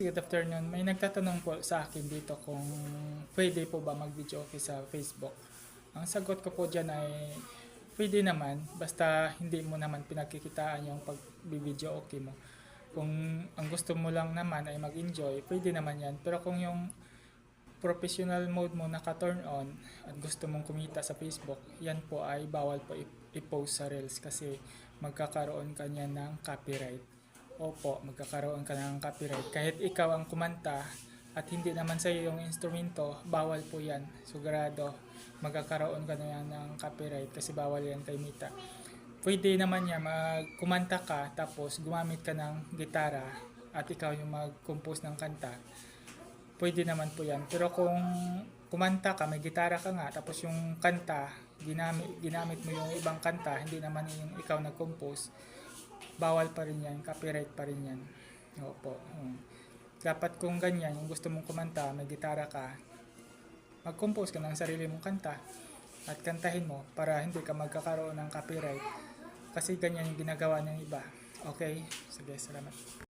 Good afternoon. May nagtatanong po sa akin dito kung pwede po ba mag-video okay sa Facebook. Ang sagot ko po dyan ay pwede naman, basta hindi mo naman pinagkikitaan yung pag-video okay mo. Kung ang gusto mo lang naman ay mag-enjoy, pwede naman yan. Pero kung yung professional mode mo naka-turn on at gusto mong kumita sa Facebook, yan po ay bawal po i-post sa Reels kasi magkakaroon ka niya ng copyright. Opo, magkakaroon ka ng copyright. Kahit ikaw ang kumanta at hindi naman sa iyo yung instrumento, bawal po yan. Sigurado, magkakaroon ka na yan ng copyright kasi bawal yan kay Mita. Pwede naman yan, magkumanta ka tapos gumamit ka ng gitara at ikaw yung mag-compose ng kanta. Pwede naman po yan. Pero kung kumanta ka, may gitara ka nga, tapos yung kanta, ginamit mo yung ibang kanta, hindi naman yung ikaw nag-compose, bawal pa rin yan, copyright pa rin yan. Opo. Dapat kung ganyan, yung gusto mong kumanta, may gitara ka, mag-compose ka ng sarili mong kanta at kantahin mo para hindi ka magkakaroon ng copyright kasi ganyan yung ginagawa ng iba. Okay? Sige, salamat.